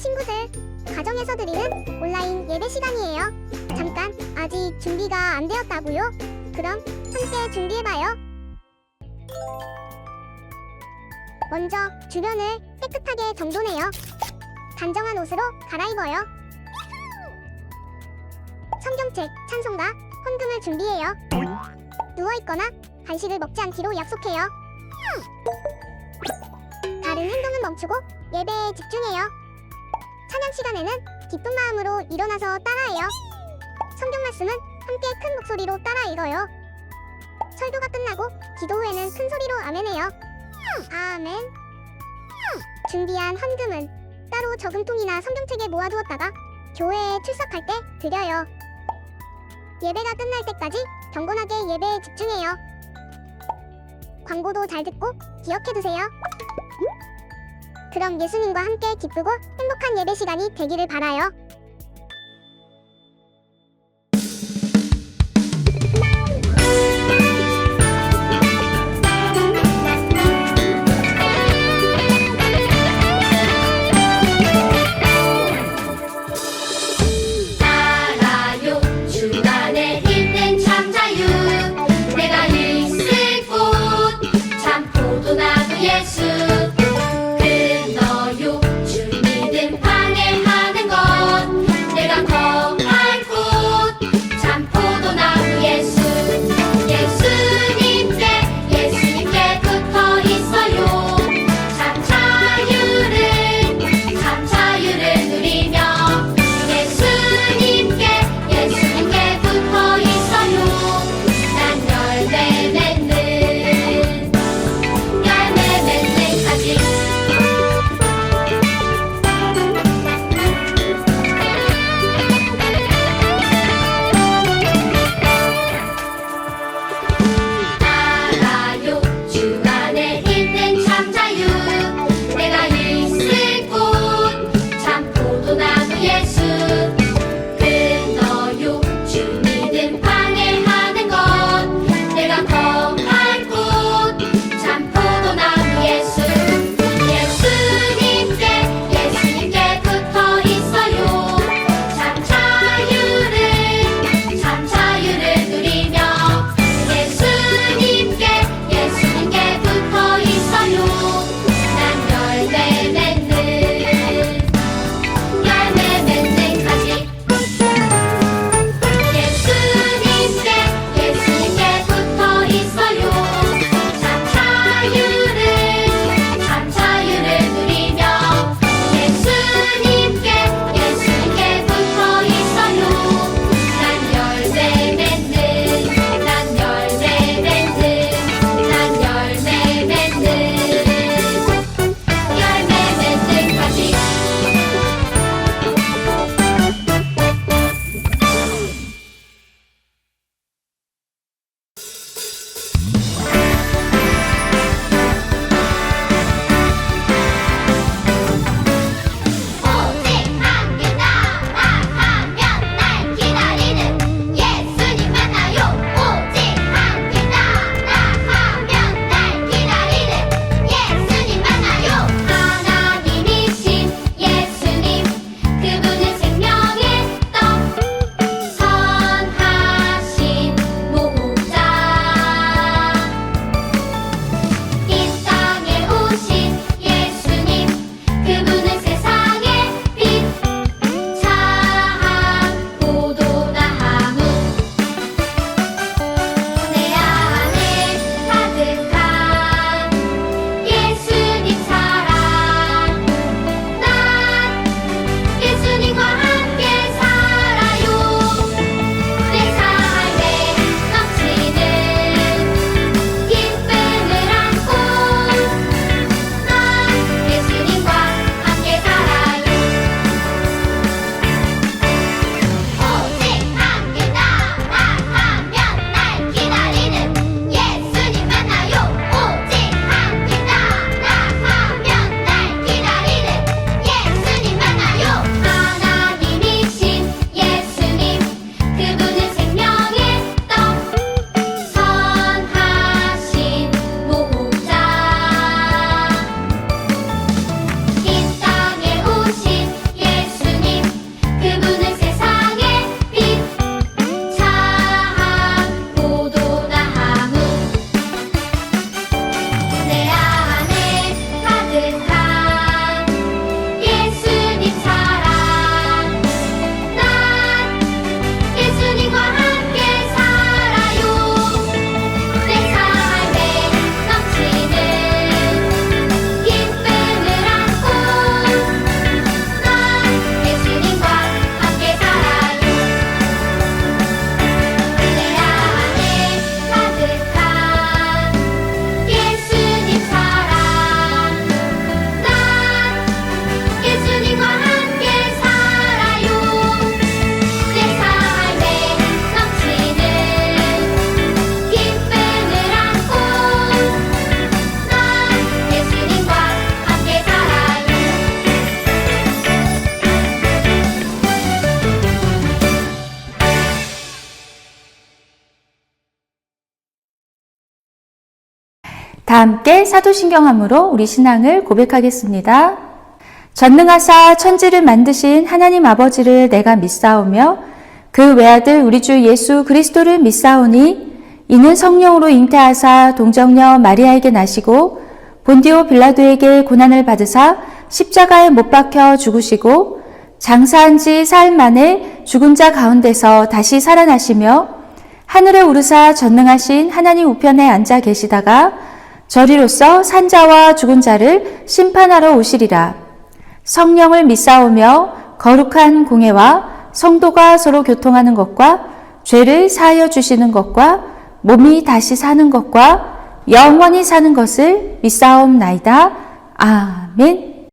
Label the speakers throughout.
Speaker 1: 친구들, 가정에서 드리는 온라인 예배 시간이에요. 잠깐, 아직 준비가 안 되었다고요? 그럼 함께 준비해봐요. 먼저 주변을 깨끗하게 정돈해요. 단정한 옷으로 갈아입어요. 성경책, 찬송가, 헌금을 준비해요. 누워있거나 간식을 먹지 않기로 약속해요. 다른 행동은 멈추고 예배에 집중해요. 찬양 시간에는 기쁜 마음으로 일어나서 따라해요. 성경 말씀은 함께 큰 목소리로 따라 읽어요. 설교가 끝나고 기도 후에는 큰 소리로 아멘해요. 아멘. 준비한 헌금은 따로 저금통이나 성경책에 모아두었다가 교회에 출석할 때 드려요. 예배가 끝날 때까지 경건하게 예배에 집중해요. 광고도 잘 듣고 기억해두세요. 그럼 예수님과 함께 기쁘고 행복한 예배 시간이 되기를 바라요.
Speaker 2: 알아요 주간에 있는 참 자유 내가 있을 곳 참 포도나무 예수 끊어요 주 믿음 방해하는 것
Speaker 3: 다 함께 사도신경함으로 우리 신앙을 고백하겠습니다. 전능하사 천지를 만드신 하나님 아버지를 내가 믿사오며 그 외아들 우리 주 예수 그리스도를 믿사오니 이는 성령으로 잉태하사 동정녀 마리아에게 나시고 본디오 빌라도에게 고난을 받으사 십자가에 못 박혀 죽으시고 장사한 지 사흘 만에 죽은 자 가운데서 다시 살아나시며 하늘에 오르사 전능하신 하나님 우편에 앉아 계시다가 저리로서 산자와 죽은 자를 심판하러 오시리라. 성령을 믿사오며 거룩한 공예와 성도가 서로 교통하는 것과 죄를 사하여 주시는 것과 몸이 다시 사는 것과 영원히 사는 것을 믿사옵나이다. 아멘.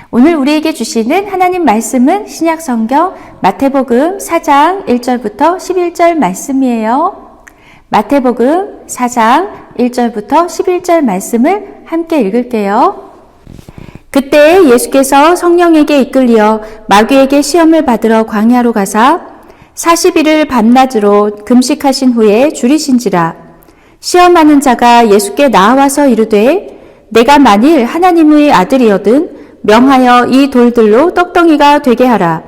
Speaker 3: 오늘 우리에게 주시는 하나님 말씀은 신약성경 마태복음 4장 1절부터 11절 말씀이에요. 마태복음 4장 1절부터 11절 말씀을 함께 읽을게요. 그때 예수께서 성령에게 이끌리어 마귀에게 시험을 받으러 광야로 가사 40일을 밤낮으로 금식하신 후에 줄이신지라. 시험하는 자가 예수께 나와서 이르되 내가 만일 하나님의 아들이거든 명하여 이 돌들로 떡덩이가 되게 하라.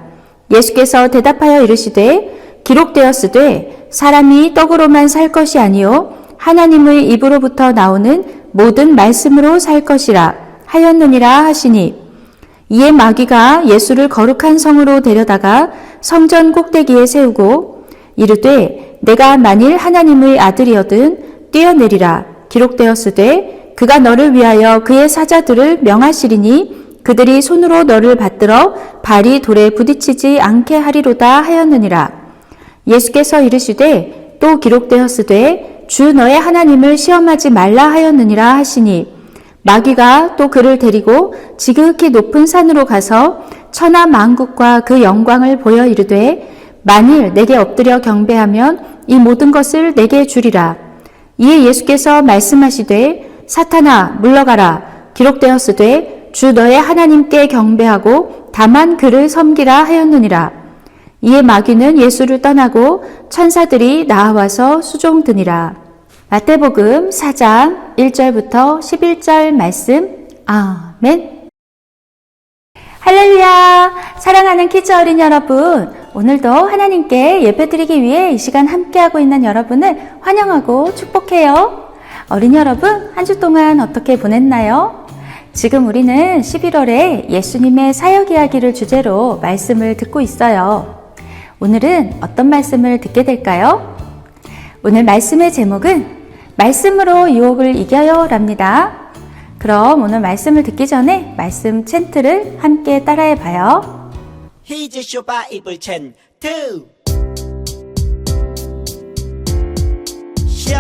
Speaker 3: 예수께서 대답하여 이르시되 기록되었으되 사람이 떡으로만 살 것이 아니요 하나님의 입으로부터 나오는 모든 말씀으로 살 것이라 하였느니라 하시니 이에 마귀가 예수를 거룩한 성으로 데려다가 성전 꼭대기에 세우고 이르되 내가 만일 하나님의 아들이거든 뛰어내리라. 기록되었으되 그가 너를 위하여 그의 사자들을 명하시리니 그들이 손으로 너를 받들어 발이 돌에 부딪히지 않게 하리로다 하였느니라. 예수께서 이르시되 또 기록되었으되 주 너의 하나님을 시험하지 말라 하였느니라 하시니 마귀가 또 그를 데리고 지극히 높은 산으로 가서 천하 만국과 그 영광을 보여 이르되 만일 내게 엎드려 경배하면 이 모든 것을 내게 주리라. 이에 예수께서 말씀하시되 사탄아 물러가라. 기록되었으되 주 너의 하나님께 경배하고 다만 그를 섬기라 하였느니라. 이에 마귀는 예수를 떠나고 천사들이 나와서 수종드니라. 마태복음 4장 1절부터 11절 말씀. 아멘. 할렐루야. 사랑하는 키즈 어린 여러분, 오늘도 하나님께 예배드리기 위해 이 시간 함께하고 있는 여러분을 환영하고 축복해요. 어린 여러분, 한 주 동안 어떻게 보냈나요? 지금 우리는 11월에 예수님의 사역 이야기를 주제로 말씀을 듣고 있어요. 오늘은 어떤 말씀을 듣게 될까요? 오늘 말씀의 제목은 말씀으로 유혹을 이겨요 랍니다. 그럼 오늘 말씀을 듣기 전에 말씀 챈트를 함께 따라해 봐요.
Speaker 4: 히즈쇼 바이블 챈트 쇼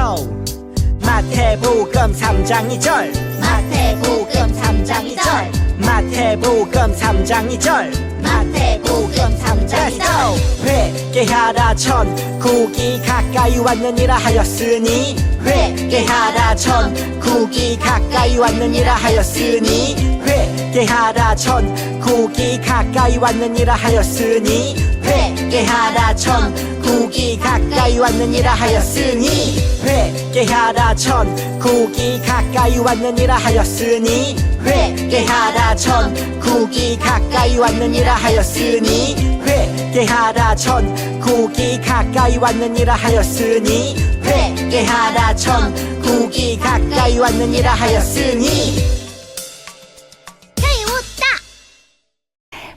Speaker 4: 마태복음 3장 2절
Speaker 2: 마태복음 3장 2절
Speaker 4: 마태복음 3장 2절
Speaker 2: 마태복음 3장 2절
Speaker 4: 회개하라 천국이 가까이 왔느니라 하였으니 회개하라 천국이 가까이 왔느니라 하였으니 회개하라 천국이 가까이 왔느니라 하였으니 회개하라 천국이 가까이 왔느니라 하였으니 회개하라 천국이 가까이 왔느니라 하였으니 회개하라 천국이 가까이 왔느니라 하였으니 회개하라 천국이 가까이 왔느니라 하였으니 회개하라 천국이 가까이 왔느니라 하였으니.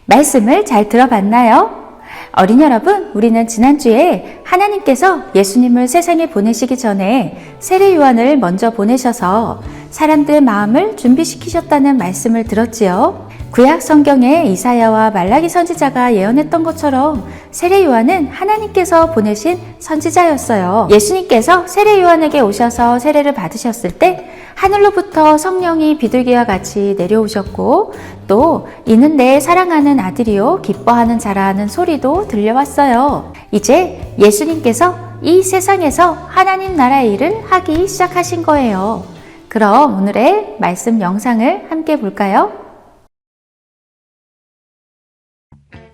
Speaker 3: 말씀을 잘 들어봤나요? 어린 여러분, 우리는 지난주에 하나님께서 예수님을 세상에 보내시기 전에 세례 요한을 먼저 보내셔서 사람들의 마음을 준비시키셨다는 말씀을 들었지요. 구약 성경에 이사야와 말라기 선지자가 예언했던 것처럼 세례 요한은 하나님께서 보내신 선지자였어요. 예수님께서 세례 요한에게 오셔서 세례를 받으셨을 때 하늘로부터 성령이 비둘기와 같이 내려오셨고 또 이는 내 사랑하는 아들이요 기뻐하는 자라는 소리도 들려왔어요. 이제 예수님께서 이 세상에서 하나님 나라의 일을 하기 시작하신 거예요. 그럼 오늘의 말씀 영상을 함께 볼까요?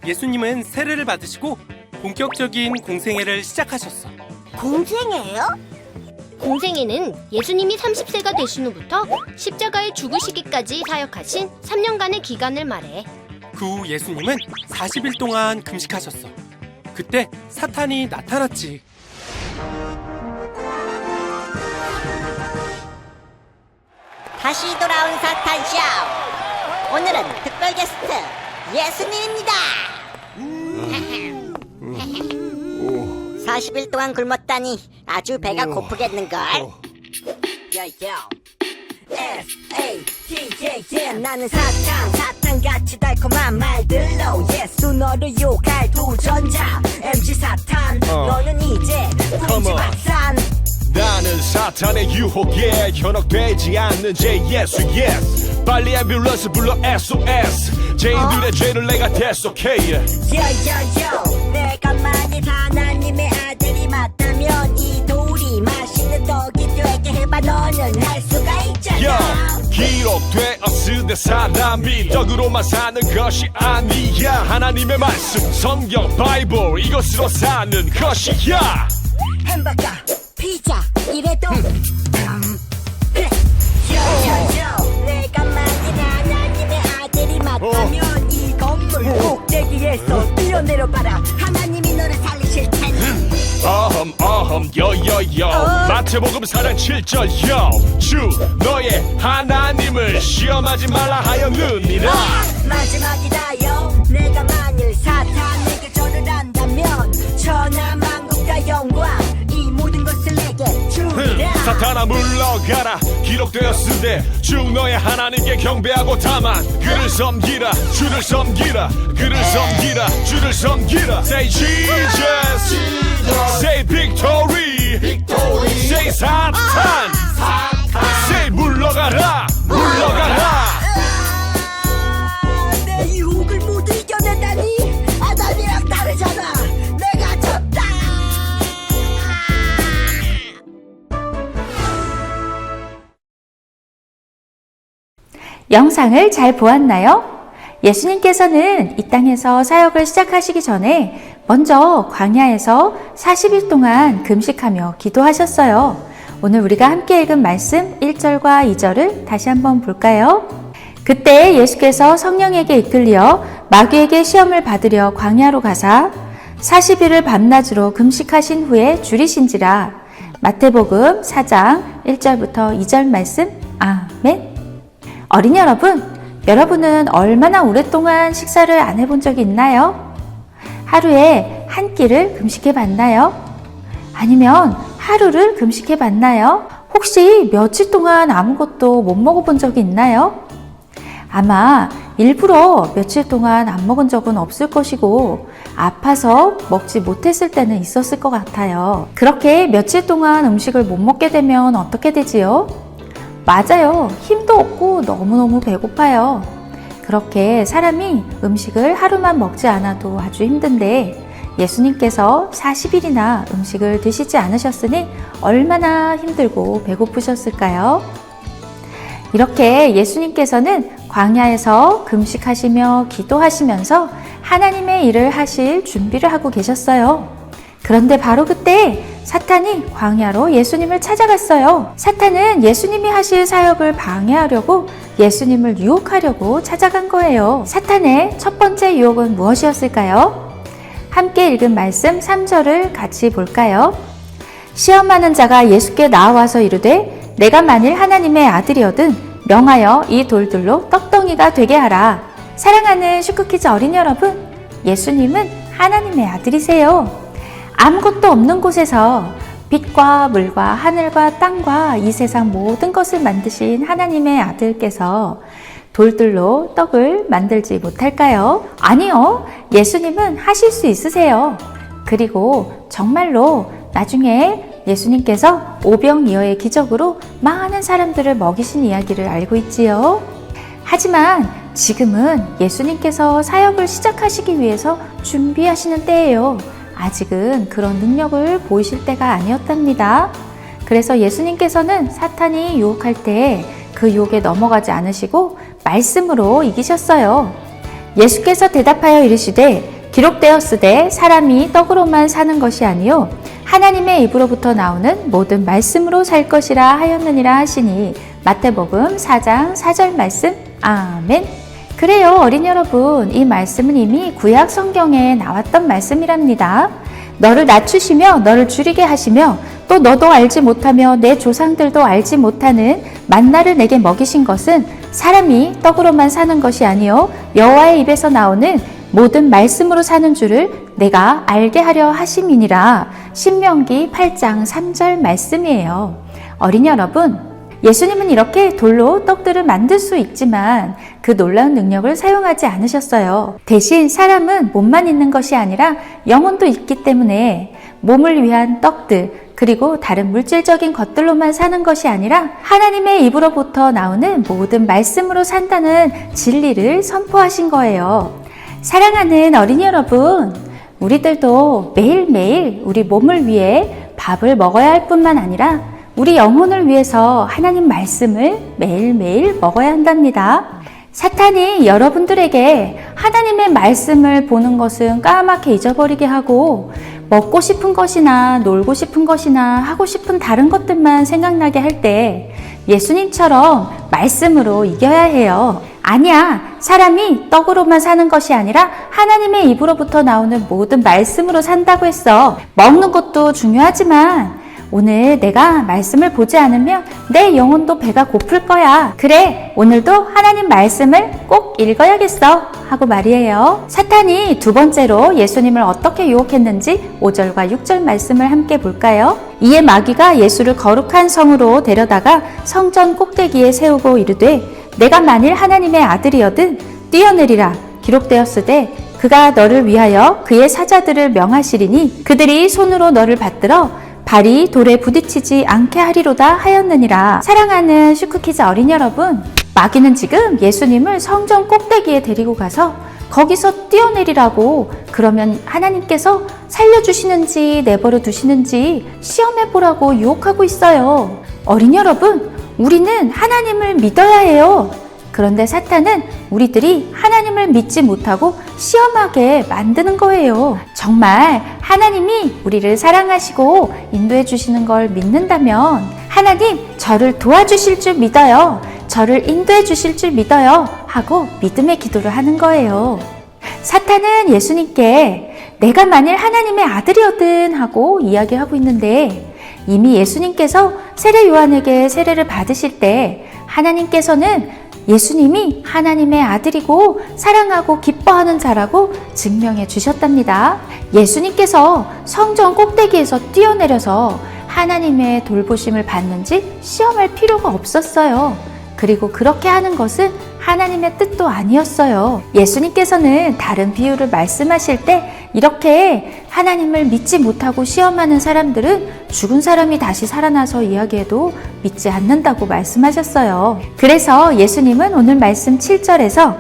Speaker 5: 예수님은 세례를 받으시고 본격적인 공생애를 시작하셨어.
Speaker 6: 공생애요? 공생애는 예수님이 30세가 되신 후부터 십자가에 죽으시기까지 사역하신 3년간의 기간을 말해.
Speaker 5: 그 후 예수님은 40일 동안 금식하셨어. 그때 사탄이 나타났지.
Speaker 2: 다시 돌아온 사탄쇼. 오늘은 특별 게스트 예수님입니다. 40일 동안 굶었다니 아주 배가 고프겠는걸. S-A-T-A-N 나는 사탄같이 달콤한 말들로 예수 너를 유혹할 도전자 MC 사탄 너는 이제 풍지박산.
Speaker 7: 나는 사탄의 유혹에 현혹되지 않는 제 예수 yes 빨리 앰뷸런스 불러 SOS 죄인들의 죄를 내가 대속해
Speaker 2: 요요요 내가 만일 하나님의 아들이 맞다면 이 돌이 맛있는 떡이 되게 해봐. 너는 할 수가 있잖아.
Speaker 7: 기록되었으되 사람이 떡으로만 사는 것이 아니야. 하나님의 말씀 성경 바이블 이것으로 사는 것이야.
Speaker 2: 햄버거 피자 이래도 그래. 요요요 내가 만일 하나님의 아들이 맞다면 이 건물 꼭대기에서 뛰어내려봐라. 하나님이 너를 살리실 테니.
Speaker 7: 여여여 마태복음 4장 7절 주 너의 하나님을 시험하지 말라 하였느니라.
Speaker 2: 마지막이다요. 내가 만일 사탄에게 절을 한다면 천하 만국과 영광 이 모든 것을 내게 주리라.
Speaker 7: 사탄아 물러가라. 기록되었으되 주 너의 하나님께 경배하고 다만 그를 섬기라. 주를 섬기라. 그를 섬기라. 주를 섬기라. Say Jesus Say victory Say 사탄 Say 물러가라. 물러가라.
Speaker 2: 내 유혹을 모두 이겨낸다니. 아담이랑 다르잖아. 내가 졌다.
Speaker 3: 영상을 잘 보았나요? 예수님께서는 이 땅에서 사역을 시작하시기 전에 먼저 광야에서 40일 동안 금식하며 기도하셨어요. 오늘 우리가 함께 읽은 말씀 1절과 2절을 다시 한번 볼까요? 그때 예수께서 성령에게 이끌려 마귀에게 시험을 받으려 광야로 가사 40일을 밤낮으로 금식하신 후에 줄이신지라. 마태복음 4장 1절부터 2절 말씀. 아멘. 어린이 여러분은 얼마나 오랫동안 식사를 안 해본 적이 있나요? 하루에 한 끼를 금식해 봤나요? 아니면 하루를 금식해 봤나요? 혹시 며칠 동안 아무것도 못 먹어본 적이 있나요? 아마 일부러 며칠 동안 안 먹은 적은 없을 것이고 아파서 먹지 못했을 때는 있었을 것 같아요. 그렇게 며칠 동안 음식을 못 먹게 되면 어떻게 되지요? 맞아요. 힘도 없고 너무너무 배고파요. 그렇게 사람이 음식을 하루만 먹지 않아도 아주 힘든데 예수님께서 40일이나 음식을 드시지 않으셨으니 얼마나 힘들고 배고프셨을까요? 이렇게 예수님께서는 광야에서 금식하시며 기도하시면서 하나님의 일을 하실 준비를 하고 계셨어요. 그런데 바로 그때 사탄이 광야로 예수님을 찾아갔어요. 사탄은 예수님이 하실 사역을 방해하려고 예수님을 유혹하려고 찾아간 거예요. 사탄의 첫 번째 유혹은 무엇이었을까요? 함께 읽은 말씀 3절을 같이 볼까요? 시험하는 자가 예수께 나와서 이르되 내가 만일 하나님의 아들이거든 명하여 이 돌들로 떡덩이가 되게 하라. 사랑하는 슈크키즈 어린이 여러분, 예수님은 하나님의 아들이세요. 아무것도 없는 곳에서 빛과 물과 하늘과 땅과 이 세상 모든 것을 만드신 하나님의 아들께서 돌들로 떡을 만들지 못할까요? 아니요. 예수님은 하실 수 있으세요. 그리고 정말로 나중에 예수님께서 오병이어의 기적으로 많은 사람들을 먹이신 이야기를 알고 있지요. 하지만 지금은 예수님께서 사역을 시작하시기 위해서 준비하시는 때예요. 아직은 그런 능력을 보이실 때가 아니었답니다. 그래서 예수님께서는 사탄이 유혹할 때 그 유혹에 넘어가지 않으시고 말씀으로 이기셨어요. 예수께서 대답하여 이르시되 기록되었으되 사람이 떡으로만 사는 것이 아니요 하나님의 입으로부터 나오는 모든 말씀으로 살 것이라 하였느니라 하시니 마태복음 4장 4절 말씀. 아멘. 그래요, 어린이 여러분, 이 말씀은 이미 구약 성경에 나왔던 말씀이랍니다. 너를 낮추시며 너를 줄이게 하시며 또 너도 알지 못하며 내 조상들도 알지 못하는 만나를 내게 먹이신 것은 사람이 떡으로만 사는 것이 아니요 여호와의 입에서 나오는 모든 말씀으로 사는 줄을 내가 알게 하려 하심이니라. 신명기 8장 3절 말씀이에요. 어린이 여러분, 예수님은 이렇게 돌로 떡들을 만들 수 있지만 그 놀라운 능력을 사용하지 않으셨어요. 대신 사람은 몸만 있는 것이 아니라 영혼도 있기 때문에 몸을 위한 떡들, 그리고 다른 물질적인 것들로만 사는 것이 아니라 하나님의 입으로부터 나오는 모든 말씀으로 산다는 진리를 선포하신 거예요. 사랑하는 어린이 여러분, 우리들도 매일매일 우리 몸을 위해 밥을 먹어야 할 뿐만 아니라 우리 영혼을 위해서 하나님 말씀을 매일매일 먹어야 한답니다. 사탄이 여러분들에게 하나님의 말씀을 보는 것은 까맣게 잊어버리게 하고 먹고 싶은 것이나 놀고 싶은 것이나 하고 싶은 다른 것들만 생각나게 할 때 예수님처럼 말씀으로 이겨야 해요. 아니야, 사람이 떡으로만 사는 것이 아니라 하나님의 입으로부터 나오는 모든 말씀으로 산다고 했어. 먹는 것도 중요하지만 오늘 내가 말씀을 보지 않으면 내 영혼도 배가 고플 거야. 그래, 오늘도 하나님 말씀을 꼭 읽어야겠어 하고 말이에요. 사탄이 두 번째로 예수님을 어떻게 유혹했는지 5절과 6절 말씀을 함께 볼까요? 이에 마귀가 예수를 거룩한 성으로 데려다가 성전 꼭대기에 세우고 이르되 내가 만일 하나님의 아들이거든 뛰어내리라. 기록되었으되 그가 너를 위하여 그의 사자들을 명하시리니 그들이 손으로 너를 받들어 발이 돌에 부딪히지 않게 하리로다 하였느니라. 사랑하는 슈크키즈 어린이 여러분, 마귀는 지금 예수님을 성전 꼭대기에 데리고 가서 거기서 뛰어내리라고, 그러면 하나님께서 살려주시는지 내버려 두시는지 시험해보라고 유혹하고 있어요. 어린이 여러분, 우리는 하나님을 믿어야 해요. 그런데 사탄은 우리들이 하나님을 믿지 못하고 시험하게 만드는 거예요. 정말 하나님이 우리를 사랑하시고 인도해 주시는 걸 믿는다면 하나님, 저를 도와주실 줄 믿어요. 저를 인도해 주실 줄 믿어요. 하고 믿음의 기도를 하는 거예요. 사탄은 예수님께 내가 만일 하나님의 아들이거든 하고 이야기하고 있는데 이미 예수님께서 세례 요한에게 세례를 받으실 때 하나님께서는 예수님이 하나님의 아들이고 사랑하고 기뻐하는 자라고 증명해 주셨답니다. 예수님께서 성전 꼭대기에서 뛰어내려서 하나님의 돌보심을 받는지 시험할 필요가 없었어요. 그리고 그렇게 하는 것은 하나님의 뜻도 아니었어요. 예수님께서는 다른 비유를 말씀하실 때 이렇게 하나님을 믿지 못하고 시험하는 사람들은 죽은 사람이 다시 살아나서 이야기해도 믿지 않는다고 말씀하셨어요. 그래서 예수님은 오늘 말씀 7절에서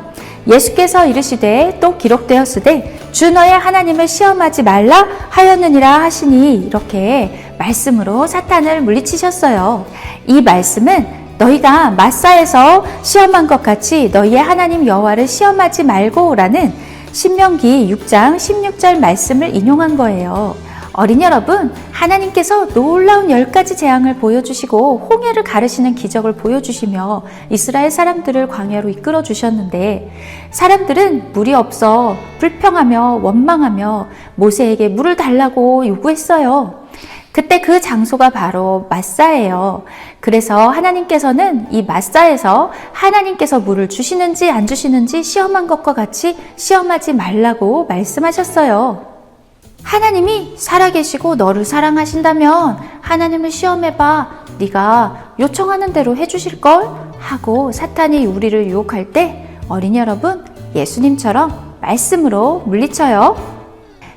Speaker 3: 예수께서 이르시되 또 기록되었으되 주 너의 하나님을 시험하지 말라 하였느니라 하시니 이렇게 말씀으로 사탄을 물리치셨어요. 이 말씀은 너희가 마사에서 시험한 것 같이 너희의 하나님 여호와를 시험하지 말고 라는 신명기 6장 16절 말씀을 인용한 거예요. 어린이 여러분, 하나님께서 놀라운 10가지 재앙을 보여주시고 홍해를 가르시는 기적을 보여주시며 이스라엘 사람들을 광야로 이끌어 주셨는데 사람들은 물이 없어 불평하며 원망하며 모세에게 물을 달라고 요구했어요. 그때 그 장소가 바로 마사예요. 그래서 하나님께서는 이 마사에서 하나님께서 물을 주시는지 안 주시는지 시험한 것과 같이 시험하지 말라고 말씀하셨어요. 하나님이 살아계시고 너를 사랑하신다면 하나님을 시험해봐. 네가 요청하는 대로 해주실걸? 하고 사탄이 우리를 유혹할 때 어린이 여러분, 예수님처럼 말씀으로 물리쳐요.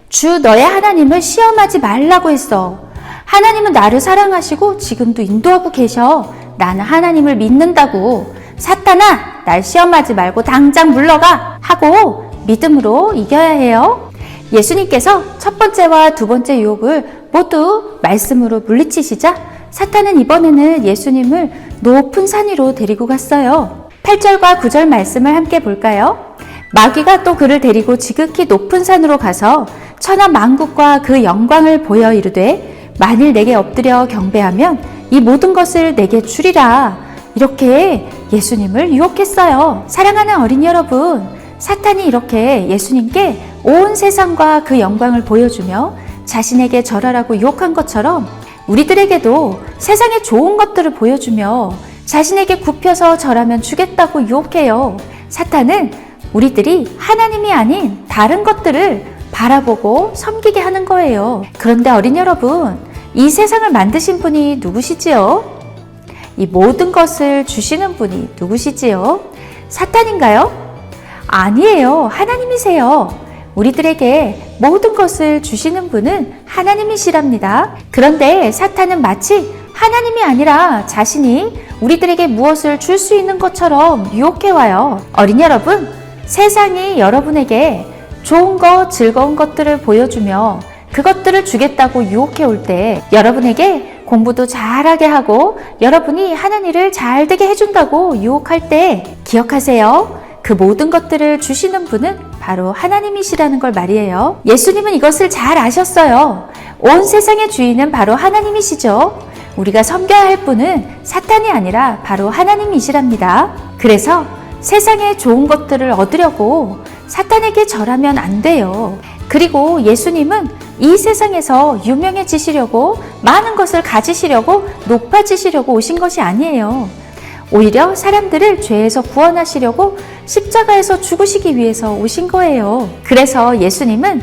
Speaker 3: 주 너의 하나님을 시험하지 말라고 했어. 하나님은 나를 사랑하시고 지금도 인도하고 계셔. 나는 하나님을 믿는다고. 사탄아, 날 시험하지 말고 당장 물러가 하고 믿음으로 이겨야 해요. 예수님께서 첫 번째와 두 번째 유혹을 모두 말씀으로 물리치시자 사탄은 이번에는 예수님을 높은 산 위로 데리고 갔어요. 8절과 9절 말씀을 함께 볼까요? 마귀가 또 그를 데리고 지극히 높은 산으로 가서 천하 만국과 그 영광을 보여 이르되 만일 내게 엎드려 경배하면 이 모든 것을 내게 주리라. 이렇게 예수님을 유혹했어요. 사랑하는 어린이 여러분, 사탄이 이렇게 예수님께 온 세상과 그 영광을 보여주며 자신에게 절하라고 유혹한 것처럼 우리들에게도 세상의 좋은 것들을 보여주며 자신에게 굽혀서 절하면 주겠다고 유혹해요. 사탄은 우리들이 하나님이 아닌 다른 것들을 바라보고 섬기게 하는 거예요. 그런데 어린이 여러분, 이 세상을 만드신 분이 누구시지요? 이 모든 것을 주시는 분이 누구시지요? 사탄인가요? 아니에요. 하나님이세요. 우리들에게 모든 것을 주시는 분은 하나님이시랍니다. 그런데 사탄은 마치 하나님이 아니라 자신이 우리들에게 무엇을 줄 수 있는 것처럼 유혹해와요. 어린이 여러분, 세상이 여러분에게 좋은 것, 즐거운 것들을 보여주며 그것들을 주겠다고 유혹해올 때 여러분에게 공부도 잘하게 하고 여러분이 하는 일을 잘 되게 해준다고 유혹할 때 기억하세요. 그 모든 것들을 주시는 분은 바로 하나님이시라는 걸 말이에요. 예수님은 이것을 잘 아셨어요. 온 세상의 주인은 바로 하나님이시죠. 우리가 섬겨야 할 분은 사탄이 아니라 바로 하나님이시랍니다. 그래서 세상의 좋은 것들을 얻으려고 사탄에게 절하면 안 돼요. 그리고 예수님은 이 세상에서 유명해지시려고 많은 것을 가지시려고 높아지시려고 오신 것이 아니에요. 오히려 사람들을 죄에서 구원하시려고 십자가에서 죽으시기 위해서 오신 거예요. 그래서 예수님은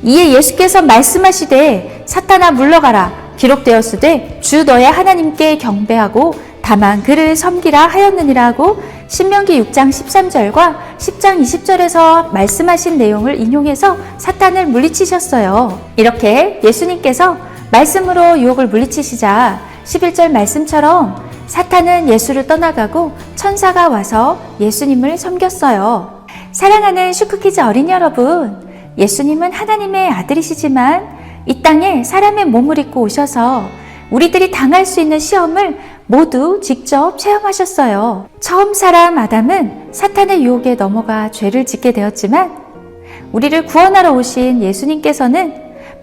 Speaker 3: 이에 예수께서 말씀하시되 사탄아 물러가라 기록되었으되 주 너의 하나님께 경배하고 다만 그를 섬기라 하였느니라 하고 신명기 6장 13절과 10장 20절에서 말씀하신 내용을 인용해서 사탄을 물리치셨어요. 이렇게 예수님께서 말씀으로 유혹을 물리치시자 11절 말씀처럼 사탄은 예수를 떠나가고 천사가 와서 예수님을 섬겼어요. 사랑하는 슈크키즈 어린이 여러분, 예수님은 하나님의 아들이시지만 이 땅에 사람의 몸을 입고 오셔서 우리들이 당할 수 있는 시험을 모두 직접 체험하셨어요. 처음 사람 아담은 사탄의 유혹에 넘어가 죄를 짓게 되었지만 우리를 구원하러 오신 예수님께서는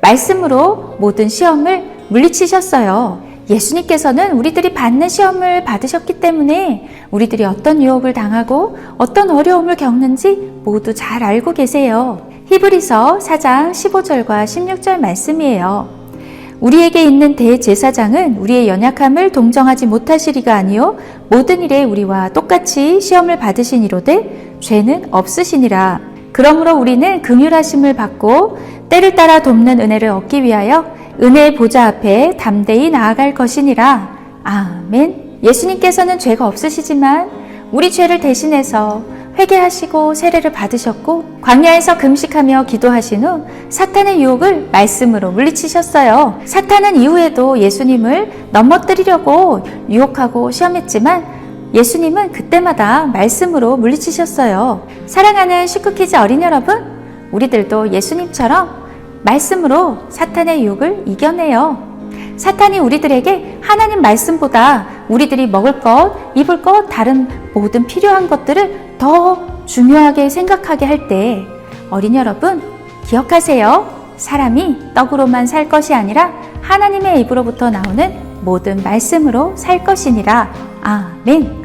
Speaker 3: 말씀으로 모든 시험을 물리치셨어요. 예수님께서는 우리들이 받는 시험을 받으셨기 때문에 우리들이 어떤 유혹을 당하고 어떤 어려움을 겪는지 모두 잘 알고 계세요. 히브리서 4장 15절과 16절 말씀이에요. 우리에게 있는 대제사장은 우리의 연약함을 동정하지 못하시리가 아니요 모든 일에 우리와 똑같이 시험을 받으시니로되 죄는 없으시니라. 그러므로 우리는 긍휼하심을 받고 때를 따라 돕는 은혜를 얻기 위하여 은혜의 보좌 앞에 담대히 나아갈 것이니라. 아멘. 예수님께서는 죄가 없으시지만 우리 죄를 대신해서 회개하시고 세례를 받으셨고 광야에서 금식하며 기도하신 후 사탄의 유혹을 말씀으로 물리치셨어요. 사탄은 이후에도 예수님을 넘어뜨리려고 유혹하고 시험했지만 예수님은 그때마다 말씀으로 물리치셨어요. 사랑하는 슈크키즈 어린이 여러분, 우리들도 예수님처럼 말씀으로 사탄의 유혹을 이겨내요. 사탄이 우리들에게 하나님 말씀보다 우리들이 먹을 것, 입을 것, 다른 모든 필요한 것들을 더 중요하게 생각하게 할 때 어린이 여러분 기억하세요. 사람이 떡으로만 살 것이 아니라 하나님의 입으로부터 나오는 모든 말씀으로 살 것이니라. 아멘.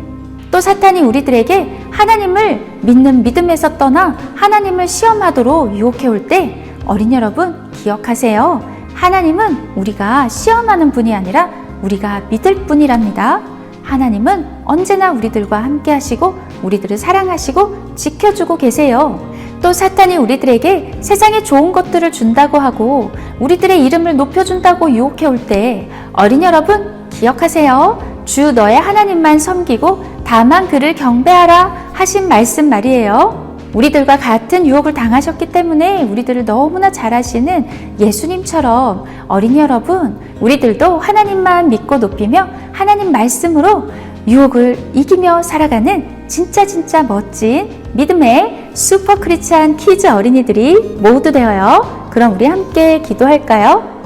Speaker 3: 또 사탄이 우리들에게 하나님을 믿는 믿음에서 떠나 하나님을 시험하도록 유혹해올 때 어린이 여러분 기억하세요. 하나님은 우리가 시험하는 분이 아니라 우리가 믿을 분이랍니다. 하나님은 언제나 우리들과 함께 하시고 우리들을 사랑하시고 지켜주고 계세요. 또 사탄이 우리들에게 세상에 좋은 것들을 준다고 하고 우리들의 이름을 높여준다고 유혹해올 때 어린이 여러분 기억하세요. 주 너의 하나님만 섬기고 다만 그를 경배하라 하신 말씀 말이에요. 우리들과 같은 유혹을 당하셨기 때문에 우리들을 너무나 잘 아시는 예수님처럼 어린이 여러분, 우리들도 하나님만 믿고 높이며 하나님 말씀으로 유혹을 이기며 살아가는 진짜 멋진 믿음의 슈퍼 크리스찬 키즈 어린이들이 모두 되어요. 그럼 우리 함께 기도할까요?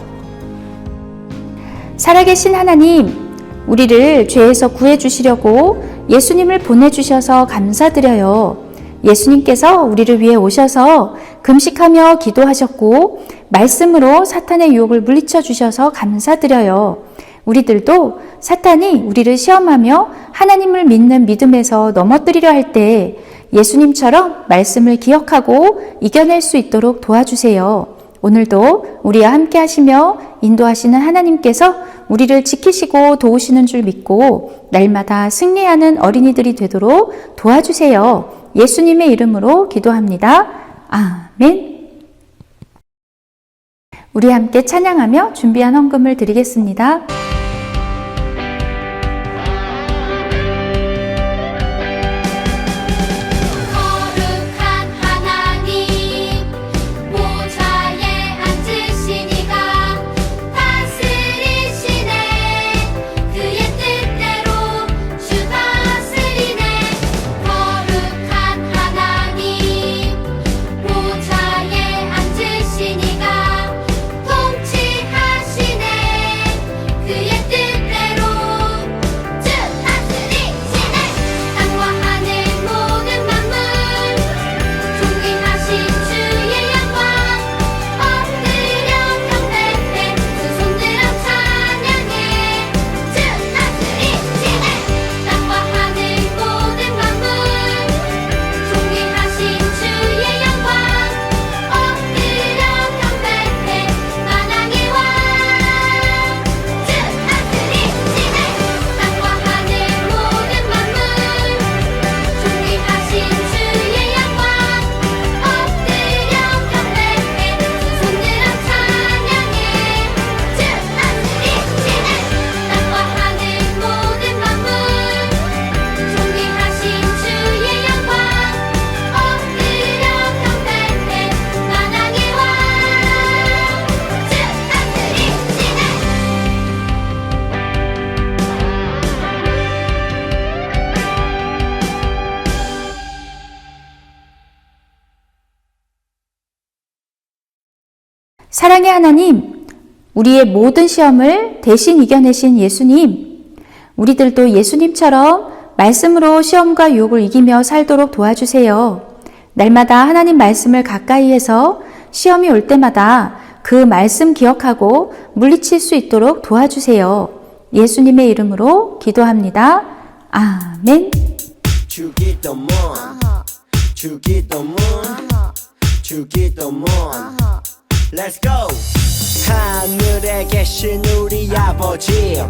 Speaker 3: 살아계신 하나님, 우리를 죄에서 구해주시려고 예수님을 보내주셔서 감사드려요. 예수님께서 우리를 위해 오셔서 금식하며 기도하셨고 말씀으로 사탄의 유혹을 물리쳐 주셔서 감사드려요. 우리들도 사탄이 우리를 시험하며 하나님을 믿는 믿음에서 넘어뜨리려 할 때 예수님처럼 말씀을 기억하고 이겨낼 수 있도록 도와주세요. 오늘도 우리와 함께 하시며 인도하시는 하나님께서 우리를 지키시고 도우시는 줄 믿고 날마다 승리하는 어린이들이 되도록 도와주세요. 예수님의 이름으로 기도합니다. 아멘. 우리 함께 찬양하며 준비한 헌금을 드리겠습니다.
Speaker 8: 거룩한 하나님 보좌에 앉으시니가 다스리시네 그의 뜻대로 주 다스리네 거룩한 하나님 보좌에 앉으시니가 통치하시네 그의 뜻대로 주 다스리시네 땅과 하늘 모든 만물 존귀하신 주의 영광 엎드려 경배해 두 손들어 찬양해 주 다스리시네 땅과 하늘 모든 만물 존귀하신 주의 영광 엎드려 경배해 만왕의 왕 주 다스리시네 땅과 하늘 모든 만물 존귀하신 주의 영광 엎드려 경배해 두 손들어 찬양해 주 다스리시네 땅과 하늘 모든 만물 존귀하신 주의 영광 엎드려 경배해 만왕의 왕 주 다스리시네
Speaker 3: 사랑의 하나님, 우리의 모든 시험을 대신 이겨내신 예수님, 우리들도 예수님처럼 말씀으로 시험과 유혹을 이기며 살도록 도와주세요. 날마다 하나님 말씀을 가까이 해서 시험이 올 때마다 그 말씀 기억하고 물리칠 수 있도록 도와주세요. 예수님의 이름으로 기도합니다. 아멘.
Speaker 4: 주기도문 주기도문 주기도문 Let's go 하늘에 계신 우리 아버지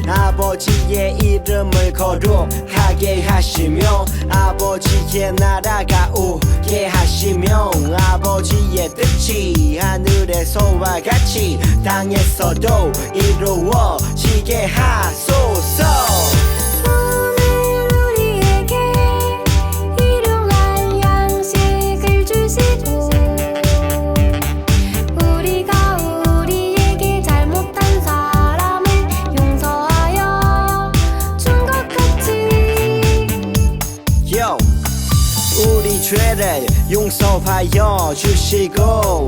Speaker 4: 아버지의 이름을 거룩하게 하시며 아버지의 나라가 오게 하시며 아버지의 뜻이 하늘에서와 같이 땅에서도 이루어지게 하소서
Speaker 8: 오늘 우리에게 일용할 양식을 주시고 우리가 우리에게 잘못한 사람을 용서하여 준 것 같이
Speaker 4: Yo, 우리 죄를 용서하여 주시고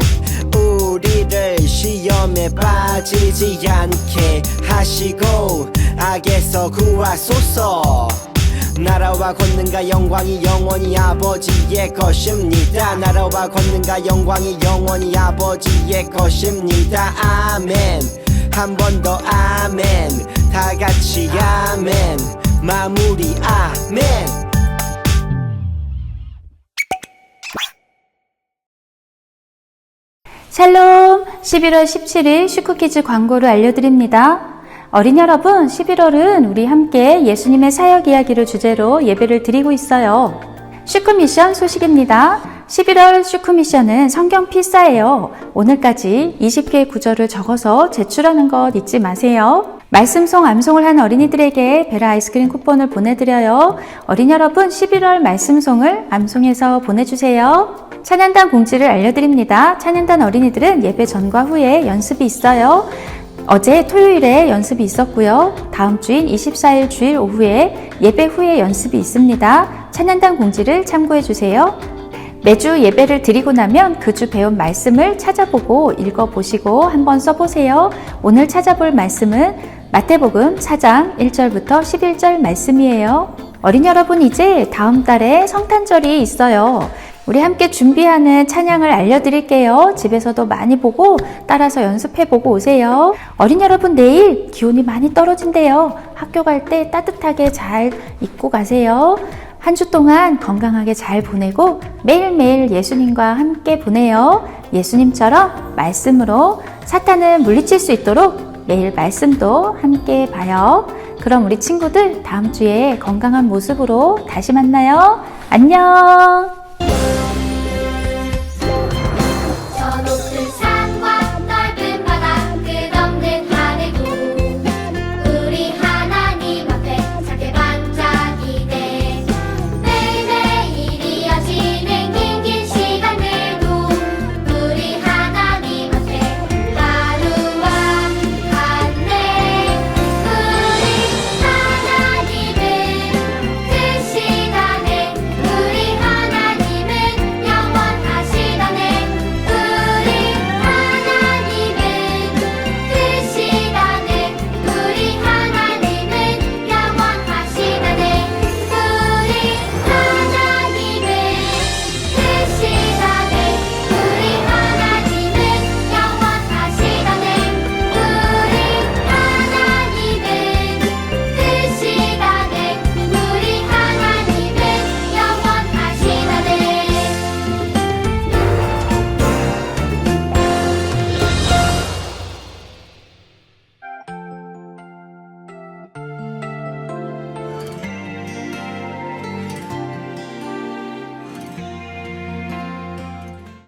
Speaker 4: 우리를 시험에 빠지지 않게 하시고 악에서 구하소서 나라와 권능과 영광이 영원히 아버지의 것입니다 나라와 권능과 영광이 영원히 아버지의 것입니다 아멘 한 번 더 아멘 다 같이 아멘 마무리 아멘
Speaker 3: 샬롬! 11월 17일 슈크키즈 광고를 알려드립니다. 어린이 여러분, 11월은 우리 함께 예수님의 사역 이야기를 주제로 예배를 드리고 있어요. 슈크미션 소식입니다. 11월 슈크미션은 성경 필사예요. 오늘까지 20개의 구절을 적어서 제출하는 것 잊지 마세요. 말씀송 암송을 한 어린이들에게 베라 아이스크림 쿠폰을 보내드려요. 어린이 여러분, 11월 말씀송을 암송해서 보내주세요. 찬양단 공지를 알려드립니다. 찬양단 어린이들은 예배 전과 후에 연습이 있어요. 어제 토요일에 연습이 있었고요. 다음 주인 24일 주일 오후에 예배 후에 연습이 있습니다. 찬양단 공지를 참고해주세요. 매주 예배를 드리고 나면 그 주 배운 말씀을 찾아보고 읽어보시고 한번 써보세요. 오늘 찾아볼 말씀은 마태복음 4장 1절부터 11절 말씀이에요. 어린이 여러분, 이제 다음 달에 성탄절이 있어요. 우리 함께 준비하는 찬양을 알려드릴게요. 집에서도 많이 보고 따라서 연습해보고 오세요. 어린이 여러분, 내일 기온이 많이 떨어진대요. 학교 갈 때 따뜻하게 잘 입고 가세요. 한 주 동안 건강하게 잘 보내고 매일매일 예수님과 함께 보내요. 예수님처럼 말씀으로 사탄을 물리칠 수 있도록 매일 말씀도 함께 봐요. 그럼 우리 친구들 다음 주에 건강한 모습으로 다시 만나요. 안녕!